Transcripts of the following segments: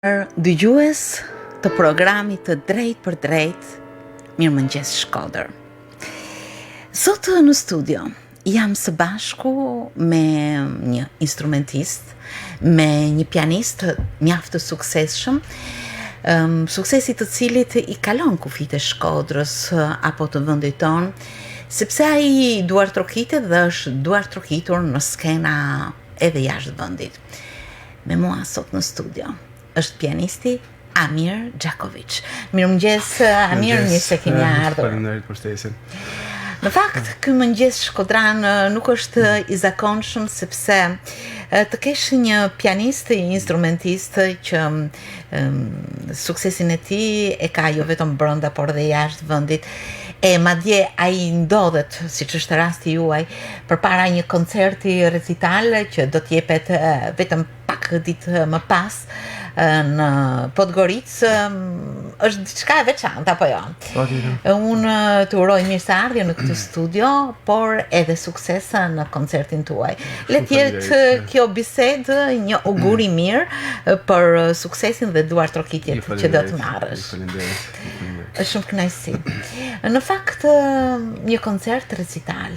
Dëgjues të programit të Drejt për Drejt, Mirëmëngjes Shkodër. Sot në studio jam së bashku me një instrumentist, me një pianist mjaft të suksesshëm, suksesi të cilit i kalon kufit e Shkodrës apo të vendit tonë, sepse ai duar trokitet dhe është duar trokitur në skena edhe jashtë vendit. Me mua sot në studio është pianisti Amir Gjakovic. Mirëmëngjes Amir, mirë se keni ardhur. Faleminderit për ftesën. Në fakt, ky mëngjes shkodran nuk është i zakonshëm sepse të kesh një pianist, instrumentist që suksesin e tij e ka jo vetëm brenda por dhe jashtë vendit. E madje ai ndodhet, siç është rasti juaj, përpara një koncerti recital që do të jepet vetëm pak ditë më pas në Podgoricë, është diçka e veçantë apo jo? Unë të uroj mirëseardhje në këtë studio, por edhe sukses në koncertin tuaj. Le të jetë kjo bisedë një augur i mirë për suksesin dhe duar trokitjet që do të marrësh. Është shumë kënaqësi. Në fakt, një koncert recital.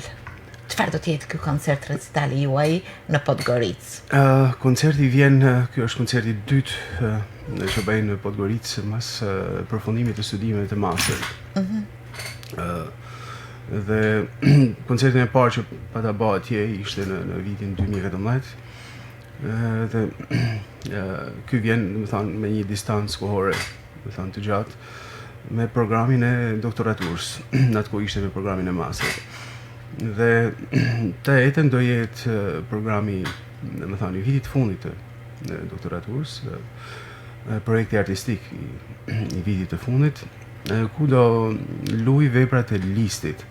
Çfarë do të jetë ky koncert recitali juaj në Podgoricë? Koncerti vjen, ky është koncerti i dytë që bëjnë në Podgoricë mas përfundimit të studimeve të masterit. Dhe koncertin e parë që pata bë atje ishte në vitin 2014. Dhe ky vjen, domethënë, me një distancë kohore, domethënë të gjatë, me programin e doktoraturës, në atë ku ishte me programin e masterit. Dhe të jetën do jetë programi, domethënë, i vitit fundit të doktoraturës, projekti artistik i vitit të fundit, ku do luaj veprat e listit.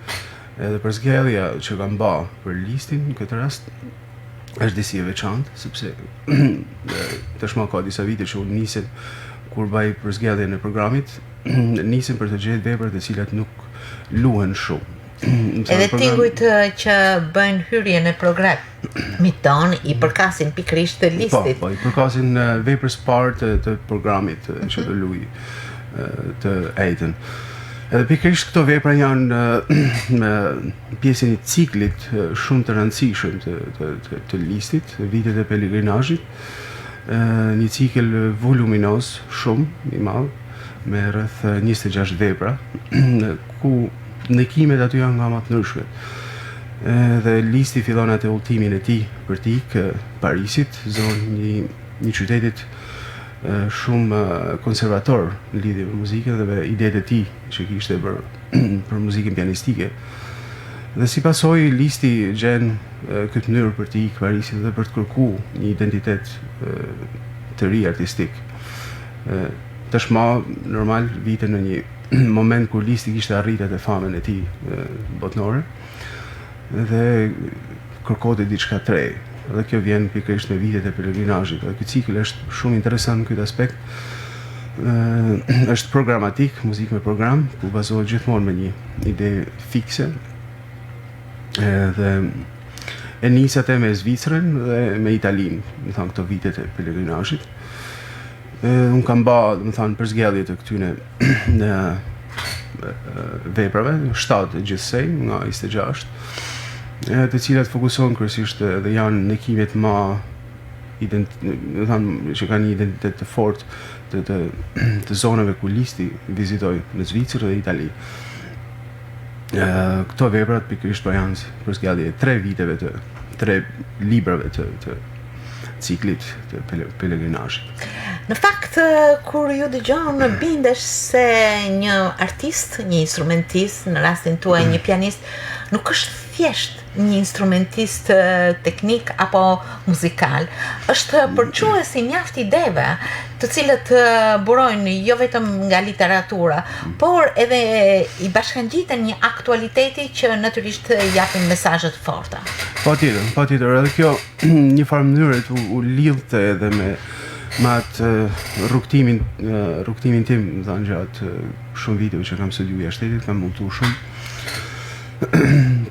Edhe për zgjedhja që kam bë për listin në këtë rast është disi e veçantë, sepse tashmë ka disa vite që unë nisem kur baj për zgjedhjen e programit, nisem për të gjetur veprat e cilat nuk luhen shumë. Edhe tingujt që bëjnë hyrjen e programit ton i përkasin pikërisht të listit. Po, i përkasin veprës parë të programit që do luaj të ejtën. Edhe pikërisht këto vepra janë në pjesën e ciklit shumë të rëndësishëm të listit, vitet e pelegrinazhit, një cikël voluminoz shumë i madh, me rreth 26 vepra, ku ndëkimet aty janë nga më të ndryshme. Dhe listi fillon atë udhëtimin e tij për të ikë Parisit, zonë një qytetit shumë konservator në lidhje me muzikën dhe me idetë e tij që kishte për muzikën pianistike. Dhe si pasojë listi gjen këtë mënyrë për të ikë Parisit dhe për të kërkuar një identitet të ri artistik. Tashmë normal vite në një moment kur listi kishte arritur atë famën e tij botnore dhe kërkonte diçka të re. Dhe kjo vjen pikërisht me vitet e pelegrinazhit. Ky cikël është shumë interesant në këtë aspekt. Është programatik, muzikë me program, ku bazohet gjithmonë me një ide fikse. Dhe e nis atë me Zvicrën dhe me Italinë, më thënë këto vitet e pelegrinazhit. Unë kam bë, domethënë, përzgjedhje të këtyre në veprave, 7 gjithsej nga 26, të cilat fokusohen kryesisht dhe janë ndëkimet më domethënë që kanë një identitet të fortë të zonave ku listi vizitoi në Zvicër dhe Itali. Këto veprat pikërisht janë përzgjedhje 3 librave të ciklit të pelegrinazhit. Në fakt, kur ju dëgjon, bindesh se një artist, një instrumentist, në rastin tuaj një pianist, nuk është thjesht një instrumentist teknik apo muzikal. Është përques i mjaft ideve, të cilët burojnë jo vetëm nga literatura, por edhe i bashkangjiten një aktualiteti që natyrisht japin mesazhe të forta. Patjetër, edhe kjo një farë mënyrë u lidhte edhe me atë rrugtimin tim, thënë gjatë shumë viteve që kam studiuar jashtë shtetit, kam munduar shumë.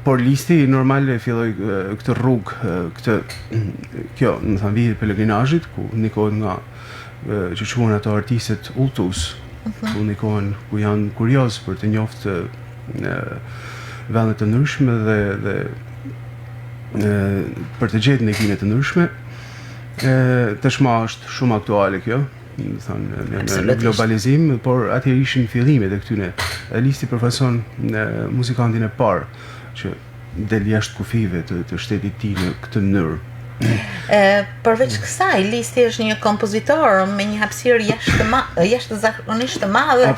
Por listi normal e filloi këtë rrugë, kjo, më thënë, vit e pelegrinazhit, ku ndikohet nga që quhen ato artistët ultus, komunikohen ku janë kurioz për të njoftë vende të ndryshme dhe për të gjetur ndikime të ndryshme. Tashmë është shumë aktuale kjo, në globalizim, por atëherë ishin fillimet e këtyre. Listi përfaqëson muzikantin e parë që del jashtë kufive të shtetit tij në këtë mënyrë. Përveç kësaj, Listi është një kompozitor me një hapësirë jashtëzakonisht të madhe,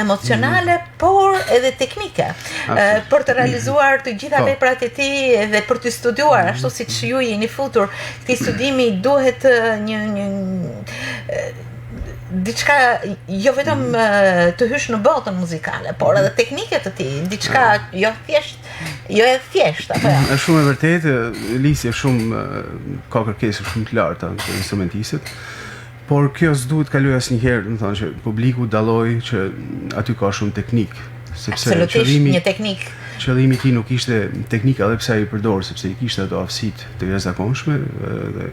emocionale, por edhe teknike, për të realizuar të gjitha veprat e tij dhe për të studiuar, ashtu siç ju jeni futur. Këtij studimi duhet diçka jo vetëm të hysh në botën muzikale, por edhe teknike të tij, diçka jo e thjesht, apo jo? Është shumë e vërtetë, Listi është shumë ka kërkesa shumë të larta të instrumentistët, por kjo s'duhet kaloj asnjëherë, do të thonë që publiku dalloj që aty ka shumë teknik, sepse një teknik. Qëllimi i tij nuk ishte teknik, edhe pse ai përdor, sepse i kishte ato aftësitë të jashtëzakonshme dhe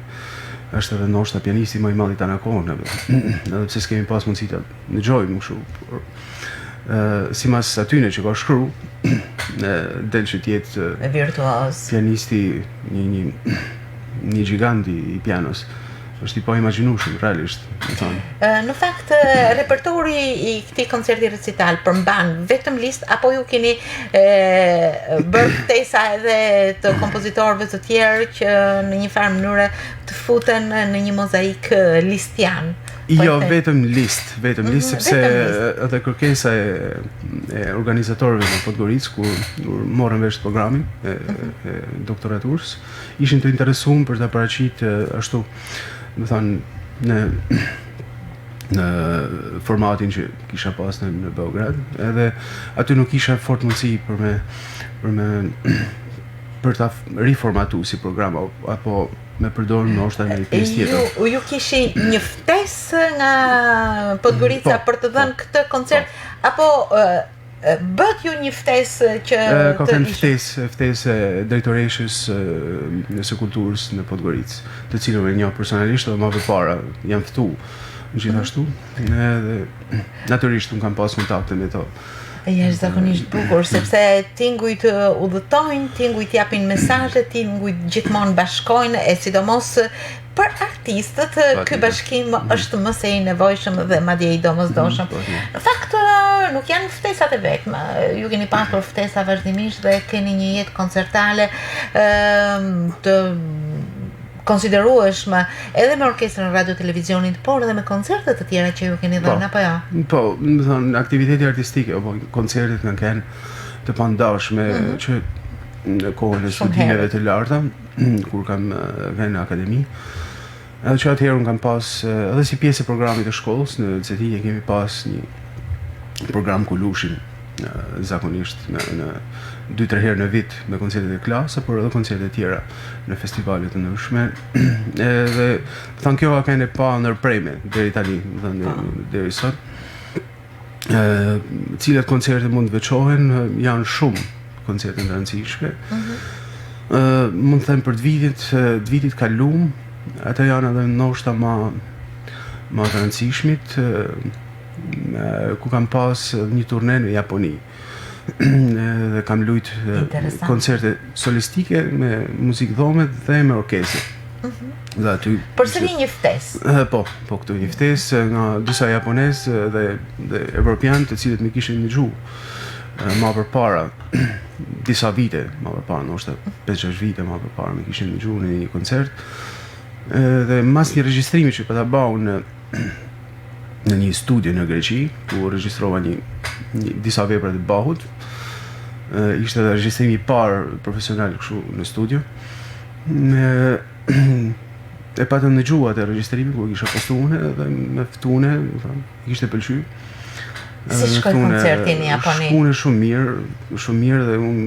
është edhe ndoshta pianisti më i madh i tanakon, edhe pse s'kemi pas mundësi ta dëgjojmë kështu, por simas atyne që ka shkru, del që t'jetë virtuoz, pianisti, një gigant i pianos. Është i pa imagjinueshëm realisht, Në fakt, repertori i këtij koncerti recital përmban vetëm Liszt apo ju keni bërë ftesa edhe të kompozitorëve të tjerë që në një farë mënyrë të futen në një mozaik listian? Jo, vetëm Liszt, sepse edhe kërkesa e organizatorëve në Podgoricë, kur morën vesh programin e doktoraturës, ishin të interesuar për ta paraqitur ashtu, do të thonë në formatin që kisha pas në Beograd, edhe aty nuk kisha fort mundësi për ta riformatuar si program apo me përdorur ndoshta në një pjesë tjetër. Ju kishi një ftesë nga Podgorica për të dhënë këtë koncert apo bët ju një ftesë që ka qenë ftesë drejtoreshës së kulturës në Podgoricë, të cilën e njoh personalisht edhe më përpara jam ftuar gjithashtu, edhe natyrisht un kam pas kontakte me to. Jashtëzakonisht bukur, sepse tingujt udhëtojnë, tingujt japin mesazhe, tingujt gjithmonë bashkojnë, e sidomos për artistët, ky bashkim është më së i nevojshëm dhe madje i domosdoshëm. Në fakt, nuk janë ftesat e vetme. Ju keni pasur ftesa vazhdimisht dhe keni një jetë koncertale të konsiderueshme edhe me orkestrën radio televizionit, por edhe me koncerte të tjera që ju keni dhënë apo jo? Po, do të thonë aktiviteti artistik apo koncertet kanë qenë të pandashme që në kohën e studimeve të larta, kur kam qenë në akademi. Edhe që atëherë unë kam pas, edhe si pjesë e programit të shkollës, në CETI kemi pas një program ku lushim zakonisht në 2-3 herë në vit me koncerte e klasë, por edhe koncerte tjera në festivale të ndryshme. Edhe thonë kjo ka qenë pa ndërprerje deri tani, deri sot. Cilat koncerte mund të veçohen, janë shumë koncerte të rëndësishme. Mund të them për të vitit kaluam, ata janë edhe ndoshta më të rëndësishmit, ku kam pas një turne në Japoni. Dhe kam luajt koncerte solistike me muzikë dhome dhe me orkestër. Dhe aty përsëri një ftesë. Po këtu një ftesë nga disa japonesë dhe evropianë të cilët më kishin dëgjuar më përpara disa vite më përpara, ndoshta 5-6 vite më përpara më kishin dëgjuar në një koncert. Dhe mas një regjistrimi që po ta bëu në një studio në Greqi, ku regjistrova disa vepra të Bachut. Ishte edhe regjistrimi i parë profesional kështu në studio. E patëm dëgjuar atë regjistrimi ku kisha postuar dhe me ftuane, kishte pëlqyer. Si shkoi koncerti në Japoni? Shkoi shumë mirë dhe unë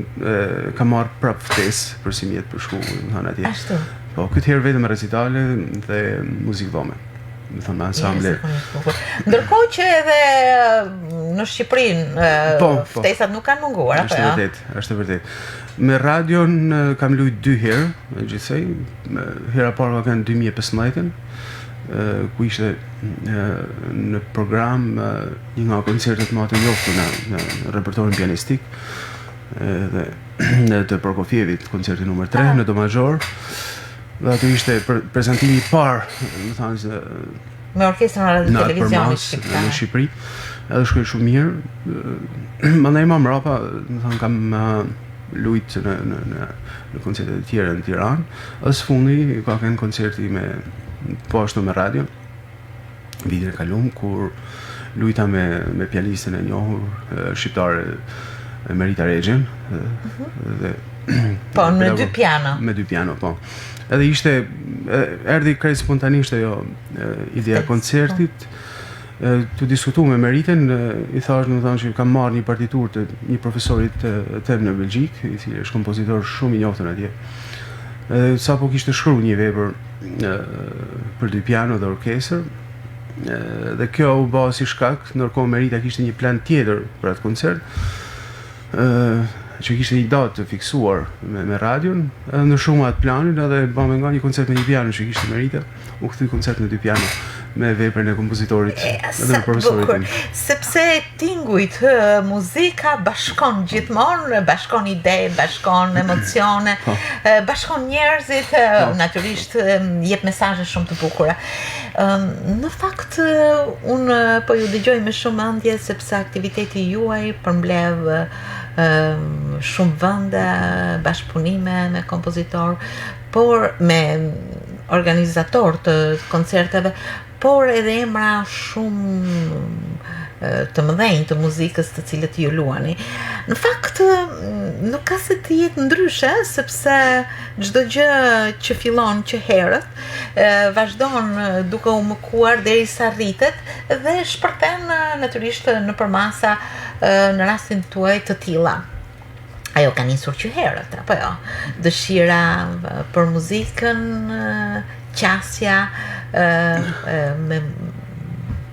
kam marrë prap ftesë për si mjet për shku, atje. Ashtu. Po, këtë herë vetëm recitale dhe muzikë dhome. Më thonë ensemble. Ndërkohë që edhe në Shqipërinë ftesat nuk kanë munguar, apo jo? Është vërtet. Me radion kam luajt 2 herë, gjithsej. Hera parë ka qenë 2015-ën ku ishte në program një nga koncertet më të njohura në repertorin pianistik dhe në të Prokofievit, koncerti numër 3 në Do Major. Dhe aty ishte prezantimi I parë, më thënë se me orkestrën radio televizionit shqiptar në Shqipëri. Edhe shkoi shumë mirë. Mandej më mbrapa, më thënë kam lujt në koncertet e tjera në Tiranë. Edhe së fundi ka qenë koncerti po ashtu me radio vitin e kaluar kur lujta me pianistën e njohur shqiptare Merita Regjen dhe po në dy piano. Me dy piano, po. Edhe ishte erdhi krejt spontanisht ajo ideja e koncertit. Të diskutu me Meritën, I thash domethënë që kam marrë një partiturë të një profesorit tem në Belgjik, I cili është kompozitor shumë I njohur atje. Sapo kishte shkruar një vepër për dy piano dhe orkestër. Dhe kjo u bë si shkak, ndërkohë Merita kishte një plan tjetër për atë koncert. Që kishte një datë të fiksuar me radion, ndryshuma atë planin edhe bëmë nga një koncert me një piano që kishte Merita, u kthy koncert me dy piano me veprën e kompozitorit edhe me profesorit. Sepse tingujt muzika bashkon gjithmonë, bashkon ide, bashkon emocione, bashkon njerëzit, natyrisht jep mesazhe shumë të bukura. Në fakt unë po ju dëgjoj me shumë ëndje sepse aktiviteti juaj përmbledh shumë vende, bashkëpunime me kompozitor, por me organizator të koncerteve, por edhe emra shumë të mëdhenj të muzikës të cilët ju luani. Në fakt nuk ka se të jetë ndryshe, sepse çdo gjë që fillon që herët vazhdon duke u mëkuar derisa rritet dhe shpërthen natyrisht nëpër masa në rastin tuaj të tilla. Ajo ka nisur që herët, apo jo? Dëshira për muzikën, qasja, me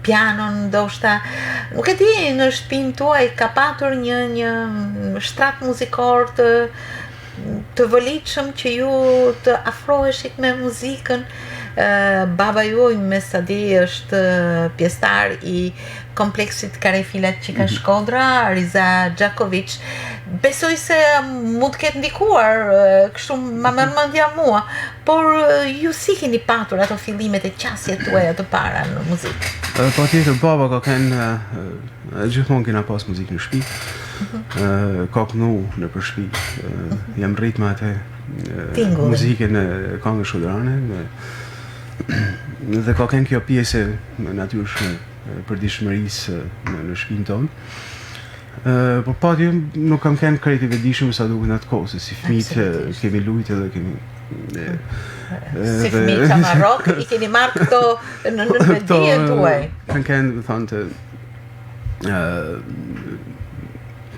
pianon ndoshta. Nuk e di, në shtëpinë tuaj ka patur një shtrat muzikor të vëlitshëm që ju të afroheshit me muzikën. Baba juaj me sa di është pjesëtar I kompleksit Karefilat që ka Shkodra, Riza Gjakovic. Besoj se mund të ketë ndikuar, kështu ma mendja mua, por ju si keni patur ato fillimet e qasjet tuaja të para në muzikë? Patjetër, baba ka qenë gjithmonë kena pas muzikë në shtëpi. Ka kënu në për shtëpi. Jam rrit me atë muzikën e këngëve shkodrane dhe ka qenë kjo pjesë natyrshme përditshmërisë në shtëpinë tonë. Por pati nuk kam qenë krejt I vetëdijshëm sa duket në atë kohë, se si fëmijët kemi lujtë dhe kemi si fëmijë çamarrok I keni marrë këto në dijen tuaj. Kanë qenë thonë të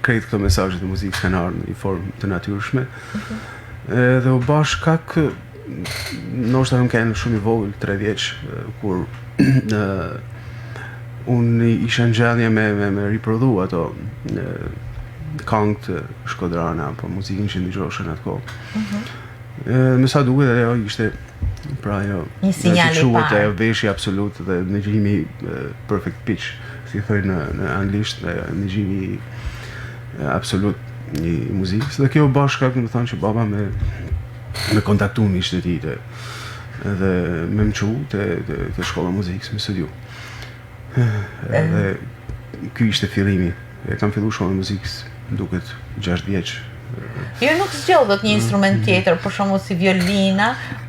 krejt këto mesazhe të muzikës kanë ardhur në formë të natyrshme. Dhe u bë shkak ndoshta kam qenë shumë I vogël, 3 vjeç, kur unë isha në gjallje me riprodhu ato këngët shkodrane apo muzikën që ndëgjoheshin atë kohë. Me sa duket ajo ishte pra ajo një sinjal I parë. Ajo veshje absolut dhe ndëgjimi perfect pitch, si thojnë në anglisht, ndëgjimi absolut I muzikës. Dhe kjo u bë shkak, më thonë që baba me kontaktu me ishte ti dhe me më çu te shkolla muzikës me studiu. Dhe ky ishte fillimi. Kam filluar shkollën e muzikës duket 6 vjeç. Jo nuk zgjodhët një instrument tjetër, për shembull si violina,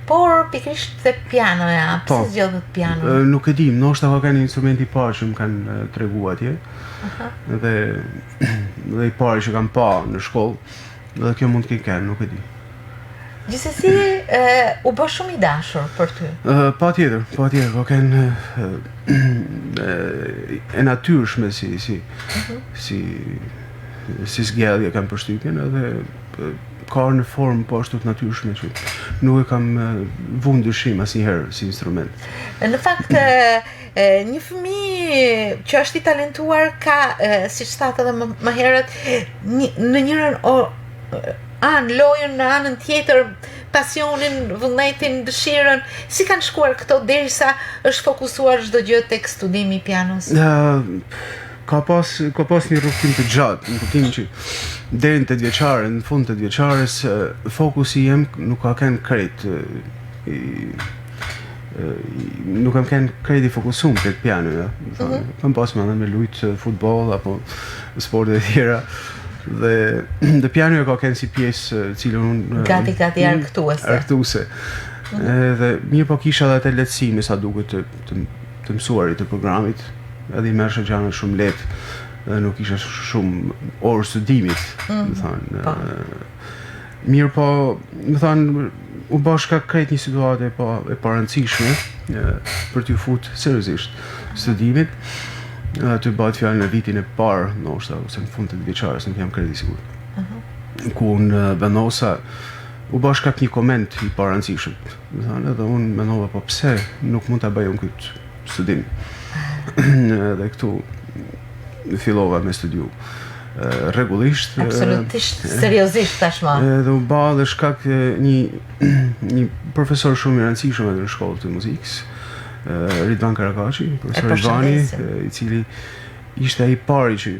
por pikërisht te pianoja. Pse zgjodhët piano? Nuk e di, ndoshta ka qenë instrumenti I parë që më kanë treguar atje. Dhe I parë që kam pa në shkollë, dhe kjo mund të kenë, nuk e di. Gjithsesi, u bë shumë I dashur për ty. Patjetër, ka qenë e natyrshme si zgjedhje kam përshtypjen edhe ka në formë po ashtu të natyrshme që nuk e kam vu ndryshim asnjëherë si instrument. Në fakt, një fëmijë që është I talentuar ka, siç thatë edhe më herët, në njërin lojën në anën tjetër pasionin, vullnetin, dëshirën, si kanë shkuar këto derisa është fokusuar çdo gjë tek studimi I pianos? Ka pas një rrugtim të gjatë, në kuptimin që deri në 8 vjeçare, në fund të 8 vjeçares, fokusi jem nuk ka qenë krejt nuk kam qenë krejt I fokusum tek piano, kam pas me lujt futboll apo sporte e tjera. Dhe pianoja ka qenë si pjesë cilën unë gati argëtuese. Dhe mirë po kisha edhe atë lehtësinë sa duket të mësuarit të programit, edhe I merrsha gjana shumë lehtë, dhe nuk isha shumë orë studimit, më thonë. Mirë po, më thonë, u bashka krejt një situatë e parëndësishme për t'ju fut seriozisht studimit. Të bëhet fjalë në vitin e parë, ndoshta ose në fund të vjeçares, nuk jam krejt I sigurt. Ku unë vendosa u bashka një koment I parëndësishëm. Do thënë, edhe unë mendova po pse nuk mund ta bëj unë këtë studim. Dhe këtu fillova me studiu rregullisht. Absolutisht seriozisht tashmë. Dhe u bë dhe shkak një profesor shumë I rëndësishëm në shkollën e muzikës. Ridvan Karakashi, profesor Ridvani, I cili ishte ai pari që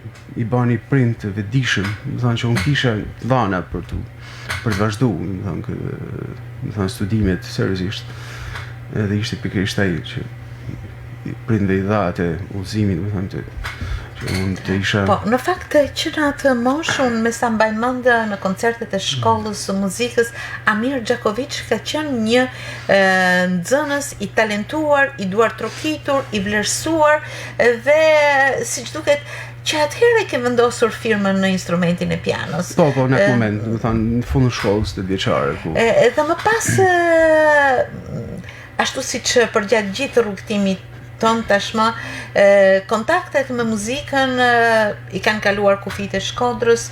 I bani prind të vetëdijshëm, do thënë që unë kisha dhëna për të vazhduar, do thënë studimet seriozisht. Edhe ishte pikërisht ai që prindve I dha atë udhëzimin, do thënë unë të isha... Po, në fakt që në atë moshë, unë me sa mbaj mend në koncertet e shkollës së muzikës, Amir Gjakovic ka qenë një nxënës I talentuar, I duar trokitur, I vlerësuar, dhe siç duket që atëherë ke vendosur firmën në instrumentin e pianos. Po, në atë moment, do thënë në fund të shkollës të vjeçare. Dhe më pas, ashtu siç përgjatë gjithë rrugtimit ton tashmë, kontaktet me muzikën I kanë kaluar kufit e Shkodrës,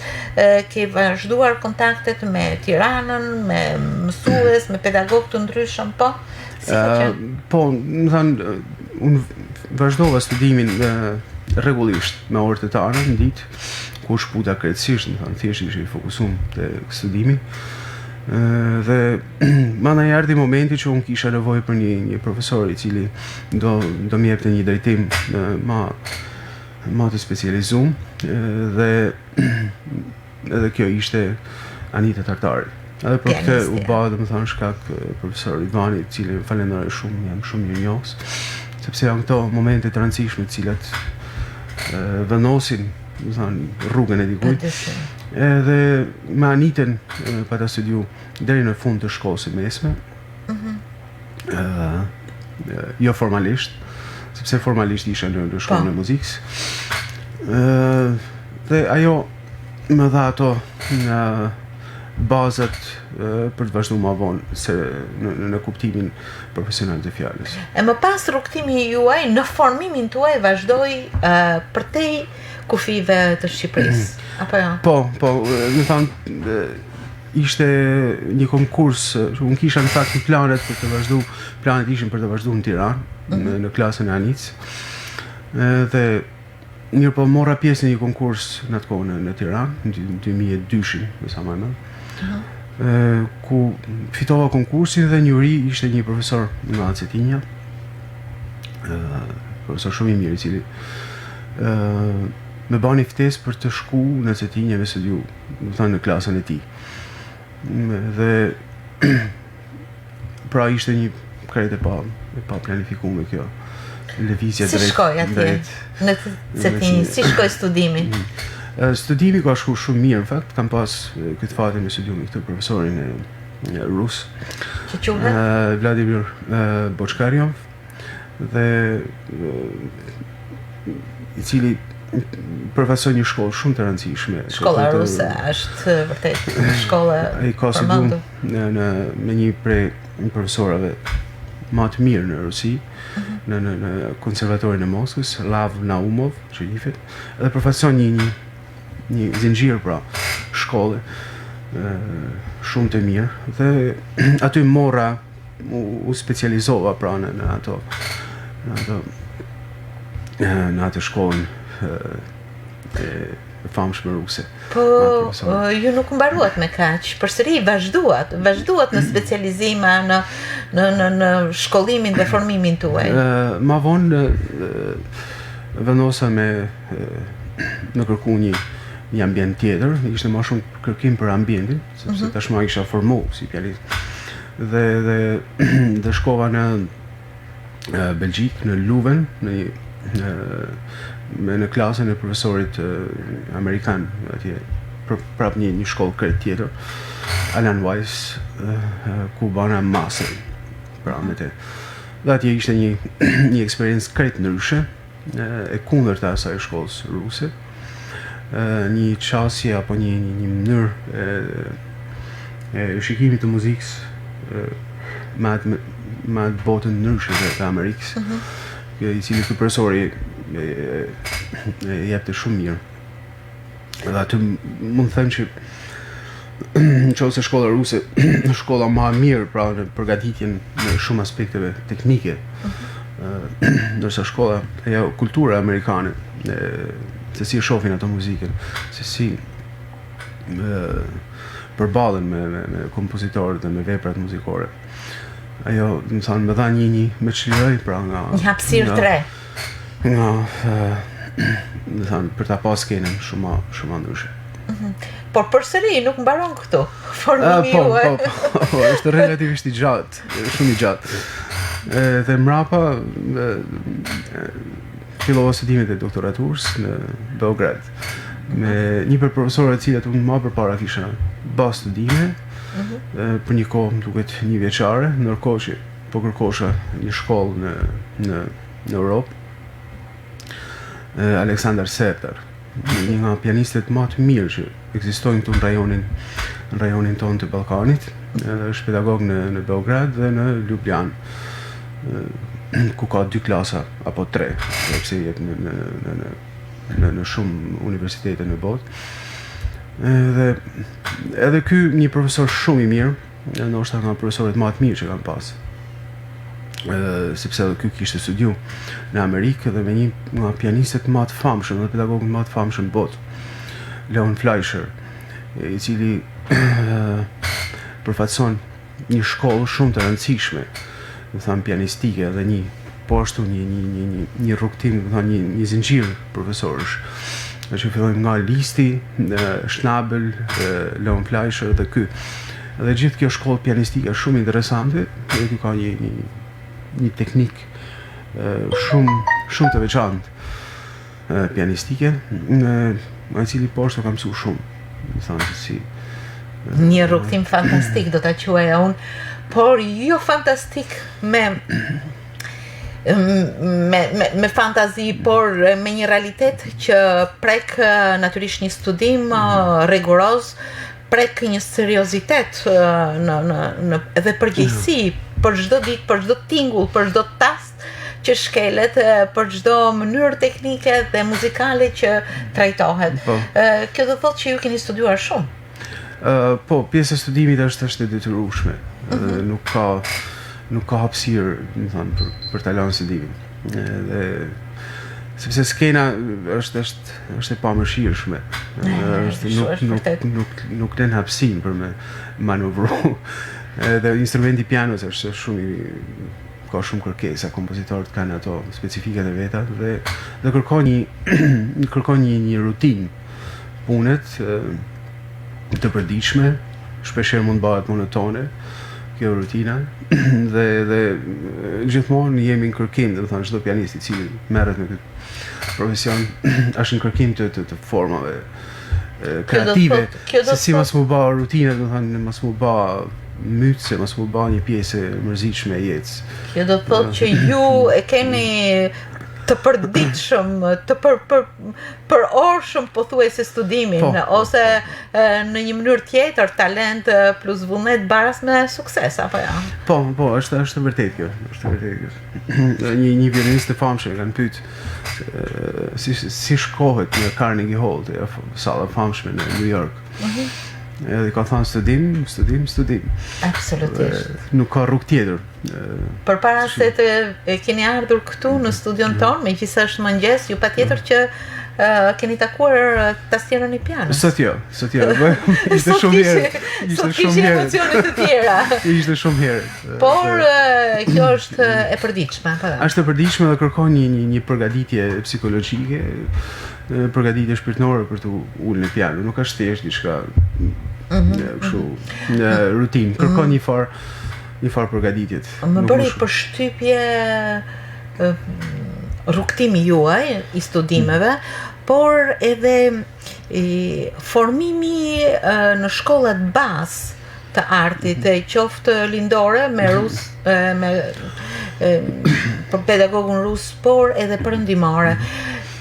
ke vazhduar kontaktet me Tiranën, me mësues, me pedagog të ndryshëm, po? Si ka qenë? Po, më thënë, unë vazhdova studimin rregullisht me orët e tara në ditë, ku shputa krejtësisht, më thënë, thjesht ishe I fokusum të studimi. Dhe mandej erdhi momenti që unë kisha nevojë për një profesor I cili do më jepte një drejtim ma të specializuar, dhe edhe kjo ishte Anita Tartari. Edhe për këtë u bë, domethënë, shkak profesor Ridvani, I cili falenderoj shumë, jam shumë mirënjohës, sepse janë këto momente të rëndësishme të cilat vendosin, domethënë, rrugën e dikujt. Edhe me Anitën pa ta studiu deri në fund të shkollës së mesme. Jo formalisht, sepse formalisht isha në shkollën e muzikës. Dhe ajo më dha ato bazat për të vazhduar më vonë se në kuptimin profesional të fjalës. E më pas rrugtimi juaj në formimin tuaj vazhdoi përtej kufive të Shqipërisë. Apo jo? Po, më thonë, ishte një konkurs, unë kisha në fakt planet për të vazhdu, planet ishin për të vazhdu në Tiranë, në klasën e Anicë, dhe mirë po mora pjesë në një konkurs në atë kohë në Tiranë, në 2002, me sa më mend, ku fitova konkursin dhe njëri ishte një profesor nga Cetinja, profesor shumë I mirë I cili me bani ftesë për të shku në Cetinje me studiu, do thënë në klasën e tij. Dhe pra ishte një krejt e pa planifikuar kjo lëvizje drejt. Si shkoi atje në Cetinje? Si shkoi studimi? Studimi ka shku shumë mirë, në fakt, kam pas këtë fatin me studiu me këtë profesorin rus. Që quhet? Vladimir Bochkaryov, dhe I cili përfaqëson një shkollë shumë të rëndësishme. Shkolla ruse është vërtet shkolla e përmendur me një prej profesorëve më të mirë në Rusi, në konservatorin e Moskës, Lav Naumov, që njihet, dhe përfaqëson një zinxhir pra shkolle shumë të mirë, dhe aty mora u specializova pra në atë shkollën e famshme ruse. Po, ju nuk mbaruat me kaq, përsëri vazhduat në specializime, në shkollimin dhe formimin tuaj. Ma vonë vendosa me në kërku një ambient tjetër, ishte më shumë kërkim për ambientin, sepse tashmë isha formu si pianist. Dhe shkova në Belgjik, në Leuven, në klasën e profesorit amerikan, atje prap një shkollë krejt tjetër, Alan Weiss, ku bana master pra me te. Dhe atje ishte një eksperiencë krejt ndryshe, e kundër të asaj shkollës ruse, një qasje apo një mënyrë e shikimit të muzikës me atë botën ndryshe të Amerikës, i cili të profesori jepte shumë mirë. Dhe aty mund të them që në qoftë se shkolla ruse, shkolla më e mirë pra në përgatitjen në shumë aspekteve teknike, ndërsa shkolla kultura amerikane, se si e shohin ato muzikën, se si përballen me kompozitorët dhe me veprat muzikore. Ajo, më thënë, me dha një me çliroj pra nga një hapësirë të re. Nga më thënë, për ta pas skenën shumë ndryshe. Por përsëri nuk mbaron këtu. Formimi juaj. Po, është relativisht i gjatë, shumë i gjatë. Dhe mrapa fillova studimet e doktoraturës në Beograd me një për profesorët cilët unë më përpara kisha bë studime për një kohë më duket një vjeçare, ndërkohë që po kërkosha një shkollë në Europë. Aleksandar Sertar, një nga pianistët më të mirë që ekzistojnë këtu në rajonin tonë të Ballkanit, është pedagog në Beograd dhe në Ljubljan, ku ka 2 klasa apo 3, sepse jetë në shumë universitete në botë. Dhe edhe ky një profesor shumë i mirë, ndoshta nga profesorët më të mirë që kam pas. Sepse edhe ky kishte studiu në Amerikë dhe me një nga pianistët më të famshëm dhe pedagogët më të famshëm në botë, Leon Fleischer, i cili përfaqëson një shkollë shumë të rëndësishme, do thënë pianistike dhe po ashtu një rrugtim, do thënë një zinxhir profesorësh. Që fillojmë nga Listi, Schnabel, Leon Fleischer dhe ky. Dhe gjithë kjo shkollë pianistike shumë interesante, dhe ky ka një teknik shumë të veçantë pianistike, nga i cili poshtë kam mësuar shumë. Më thënë si një rrugtim fantastik do ta quaja unë, por jo fantastik me fantazi, por me një realitet që prek natyrisht një studim riguroz, prek një seriozitet dhe përgjegjësi për çdo ditë, për çdo tingull, për çdo tast që shkelet, për çdo mënyrë teknike dhe muzikale që trajtohet. Kjo do thotë që ju keni studiuar shumë. Po, pjesë e studimit është e detyrueshme. Nuk ka hapësirë, më thënë, për ta lënë studimin. Dhe sepse skena është e pamëshirshme. Nuk lën hapësinë për me manovru. Dhe instrumenti pianos është ka shumë kërkesa, kompozitorët kanë ato specifikat e veta dhe kërkon një rutinë punet të përditshme, shpeshherë mund bëhet monotone kjo rutina dhe gjithmonë jemi në kërkim, do të thënë çdo pianist i cili merret me këtë profesion është në kërkim të formave kreative, se si mos mu bë rutinë, do të thënë mos mu bë mytse, mos mu bë një pjesë e mërzitshme e jetës. Kjo do të thotë që ju e keni të përditshëm, të për orshëm pothuajse studimin, ose në një mënyrë tjetër talent plus vullnet baras me sukses, apo ja? Po, është vërtet kjo, Një violinist të famshëm kanë pyet si shkohet në Carnegie Hall, salla e famshme në New York. Edhe ka thënë studim. Absolutisht. Nuk ka rrugë tjetër. Përpara se të keni ardhur këtu në studion tonë, megjithëse është mëngjes, ju patjetër që keni takuar tastierën e pianos. Sot jo. Ishte shumë herë. Sot kishte emocione të tjera. Ishte shumë herë. Por kjo është e përditshme, apo? Është e përditshme dhe kërkon një përgatitje psikologjike, përgatitje shpirtërore për të ulur në piano. Nuk është thjesht diçka kështu rutinë. Kërkon një farë përgatitjet. Më bëri përshtypje rrugtimi juaj i studimeve, por edhe formimi në shkollat bazë të artit, qoftë lindore me rus, me për pedagogun rus, por edhe perëndimore.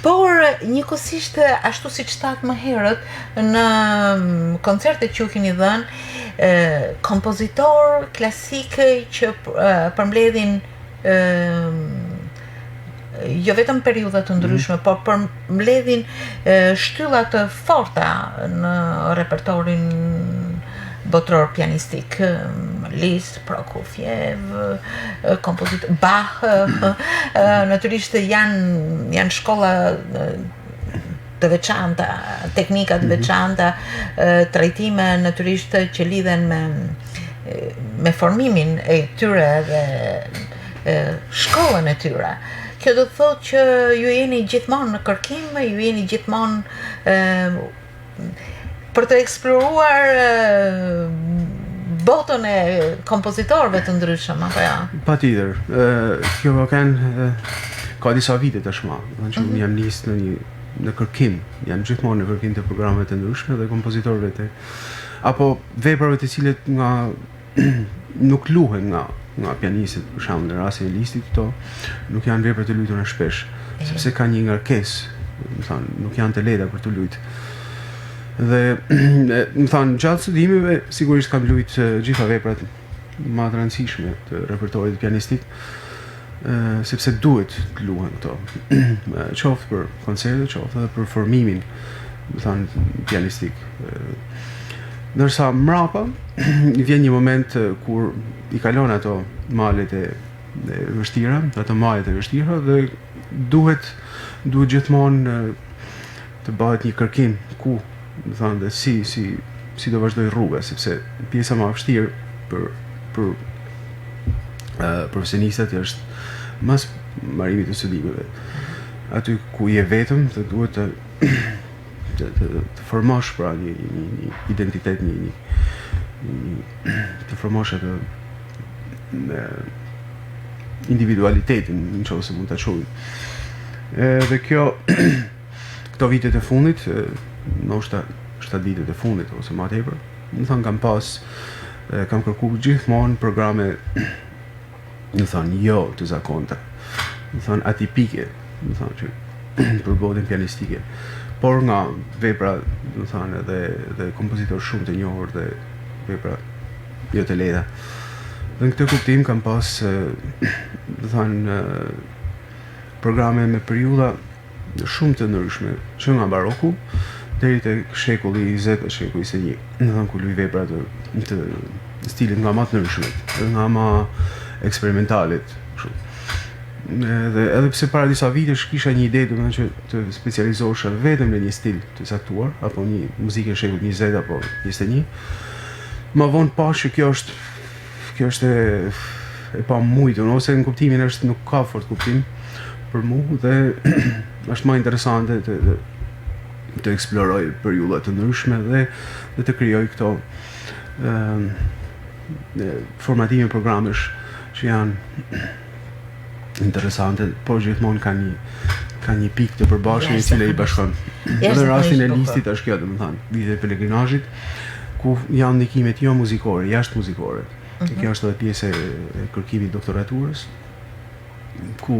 Por njëkohësisht ashtu siç thatë më herët në koncertet që u keni dhënë, kompozitor klasik që përmbledhin jo vetëm periudha të ndryshme, por përmbledhin shtylla të forta në repertorin botror pianistik, Liszt, Prokofjev, kompozitor Bach, natyrisht janë shkolla të veçanta, teknika të veçanta, trajtime natyrisht që lidhen me formimin e tyre dhe shkollën e tyre. Kjo do të thotë që ju jeni gjithmonë në kërkim, ju jeni gjithmonë për të eksploruar botën e kompozitorëve të ndryshëm, apo jo? Patjetër. Kjo ka disa vite tashmë, që unë jam nisë në kërkim, jam gjithmonë në kërkim të programeve të ndryshme dhe kompozitorëve apo veprave të cilët nuk luhen nga pianistët, për shembull në rastin e Lisztit, këto nuk janë vepra të luajtura shpesh, sepse ka një ngarkesë, nuk janë të lehta për të luajtur. Dhe gjatë studimeve sigurisht kam luajtur gjitha veprat më të rëndësishme të repertorit pianistik, sepse duhet të luhen këto, qoftë për koncerte, qoftë edhe për formimin, pianistik. Ndërsa mrapa vjen një moment kur i kalon ato malet e vështira, ato malet e vështira dhe duhet gjithmonë të bëhet një kërkim ku, dhe si do vazhdoj rruga, sepse pjesa më e vështirë për profesionistët është mas marrimit të studimeve. Aty ku je vetëm, dhe duhet të formosh pra një identitet, të formosh atë individualitetin, nëse mund ta quajmë. Dhe këto vitet e fundit, ndoshta 7 vitet e fundit ose më tepër, kam kërkuar gjithmonë programe, jo të zakonta, atipike, që për botën pianistike, por nga vepra, dhe kompozitor shumë të njohur dhe vepra jo të lehta. Dhe në këtë kuptim kam pas programe me periudha shumë të ndryshme, që nga baroku deri te shekulli 20 dhe shekulli 21, ku luaj vepra të stilit nga më të ndryshmet, nga më eksperimentalit. Dhe edhe pse para disa vitesh kisha një ide, domethënë që të specializohesha vetëm në një stil të caktuar, apo një muzikë e shekullit 20 apo 21, më vonë pash që kjo është e pamujtur, ose në kuptimin nuk ka fort kuptim për mua dhe është më interesante të eksploroj periudha të ndryshme dhe të krijoj këto formatime programesh që janë interesante, por gjithmonë ka një pikë të përbashkët e cila i bashkon. Në rastin e Lisztit është kjo, domethënë, vitet e pelegrinazhit, ku janë ndikimet jo muzikore, jashtë muzikore. Kjo është edhe pjesë e kërkimit doktoraturës, ku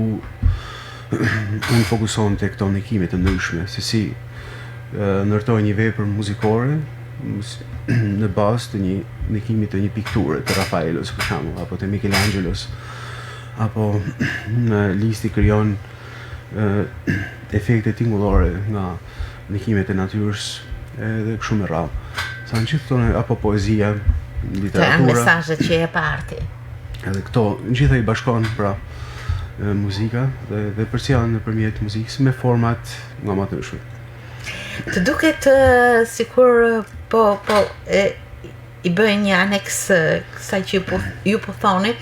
unë fokuson te këto ndikime të ndryshme, se si ndërtoj një vepër muzikore në bazë të një ndikimi të një pikture të Rafaelos, për shembull, apo të Michelangelos, apo Liszti krijon efekte tingullore nga ndikimet e natyrës edhe kështu me radhë. Sa në gjithë apo poezia, literatura. Të janë mesazhet që jep arti. Edhe këto gjitha i bashkon pra muzika dhe përcjellen nëpërmjet muzikës me format nga më të ndryshme. Të duket sikur i bëj një aneks kësaj që ju po thoni,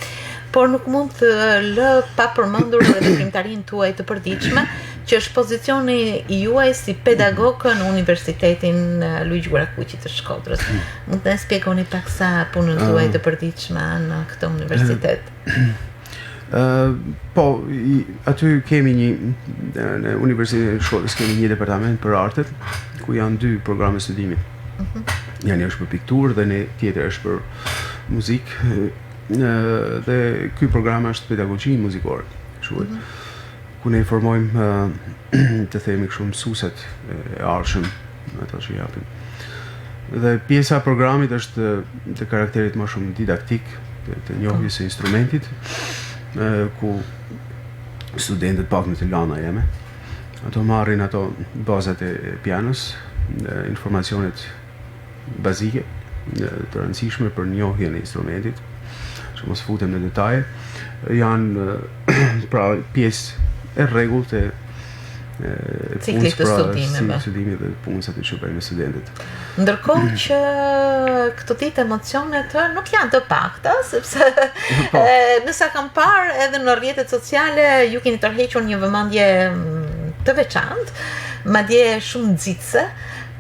por nuk mund të lë pa përmendur edhe veprimtarinë tuaj të përditshme, që është pozicioni juaj si pedagog në Universitetin Luigjë Gurakuqi të Shkodrës. Mund të shpjegoni pak sa punën tuaj të përditshme në këtë universitet? Po, aty kemi në Universitetin e Shkodrës kemi një departament për artet, ku janë 2 programe studimi. Një është për pikturë dhe një tjetër është për muzikë, dhe ky program është pedagogji muzikore, ku ne informojmë të themi kështu mësuesit e arshëm ato që japin. Dhe pjesa e programit është të karakterit më shumë didaktik, të njohjes së instrumentit, ku studentët pak në të lana jeme. Ato marrin ato bazat e pianos, informacionet bazike të rëndësishme për njohjen e instrumentit, që mos futem në detaje, janë pra pjesë e rregullt e ciklit të studimeve dhe punës aty që bëjmë me studentët. Ndërkohë që këto ditë emocionet nuk janë të pakta, sepse nësa kam parë edhe në rrjetet sociale ju keni tërhequr një vëmendje të veçantë, madje shumë nxitse,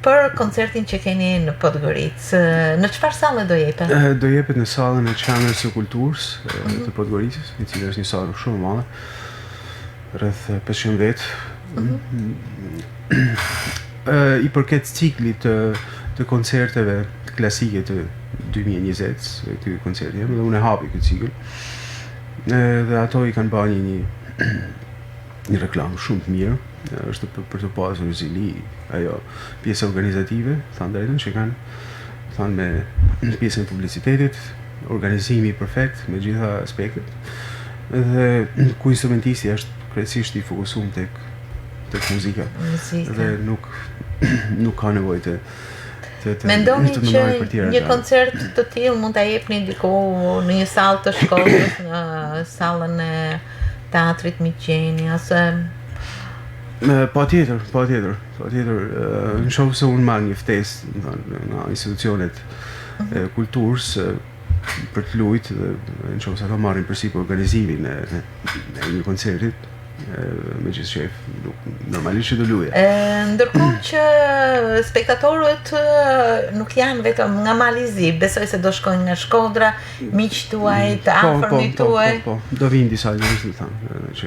për koncertin që keni në Podgoricë. Në çfarë salle do jepet? Do jepet në sallën e Qendrës së Kulturës të Podgoricës, e cila është një sallë shumë e madhe, rreth 500 vet. I përket ciklit të koncerteve klasike të 2020, ky koncert jam, dhe unë e hapi këtë cikël. Dhe ato i kanë bërë një reklam shumë të mirë, është për të pasur zili ajo pjesë organizative, thënë drejtën, që kanë me pjesën e publicitetit, organizimi perfekt me gjitha aspektet, dhe ku instrumentisti është krejtësisht i fokusuar tek muzika. Dhe nuk ka nevojë të mendoni që një koncert të tillë mund ta jepni diku në një sallë të Shkodrës, në sallën e Teatrit Miqeni, ose Patjetër. Në shoh se unë marr një ftesë nga institucionet e kulturës për të luajtur dhe në shoh se ata marrin përsipër organizimin e një koncertit, megjithëse normalisht që do luajë. Ndërkohë që spektatorët nuk janë vetëm nga Mali i Zi, besoj se do shkojnë nga Shkodra, miqtë tuaj, të afërmit tuaj. Po, do vinë disa njerëz të thanë që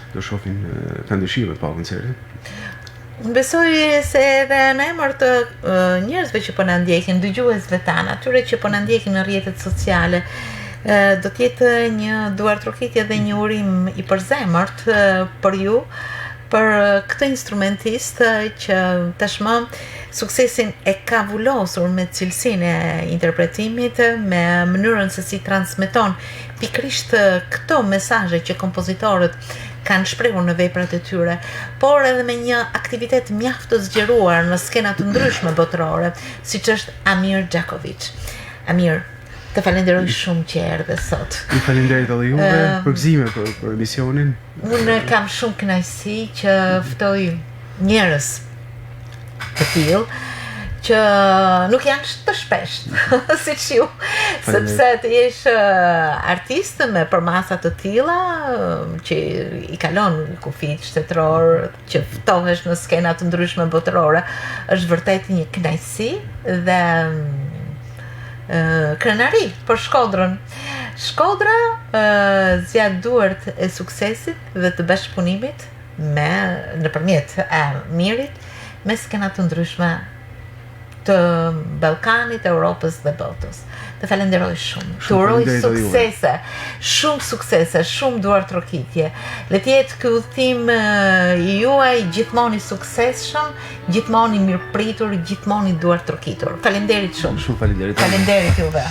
do shohin kanë dëshirë pa koncertin. Unë besoj se edhe në emër të njerëzve që po na ndjekin, dëgjuesve tanë, atyre që po na ndjekin në rrjetet sociale, do të jetë një duartrokitje dhe një urim i përzemërt për ju, për këtë instrumentist që tashmë suksesin e ka vullosur me cilësinë e interpretimit, me mënyrën se si transmeton pikërisht këto mesazhe që kompozitorët kanë shprehur në veprat e tyre, por edhe me një aktivitet mjaft të zgjeruar në skena të ndryshme botërore, siç është Amir Xhaković. Amir, të falenderoj shumë që erdhe sot. Ju falenderoj edhe juve për gëzime për emisionin. Unë kam shumë kënaqësi që ftoj njerëz të tillë që nuk janë të shpeshtë siç ju, sepse të jesh artist me përmasa të tilla që i kalon kufit shtetëror, që ftohesh në skena të ndryshme botërore, është vërtet një kënaqësi dhe krenari për Shkodrën. Shkodra zjat duart e suksesit dhe të bashkëpunimit nëpërmjet Amirit me skena të ndryshme të Ballkanit, Europës dhe botës. Të falenderoj shumë. Të uroj suksese, shumë suksese, shumë duartrokitje. Le të jetë ky udhtim i juaj gjithmonë i suksesshëm, gjithmonë i mirëpritur, gjithmonë i duartrokitur. Faleminderit shumë. Shumë faleminderit. Faleminderit juve.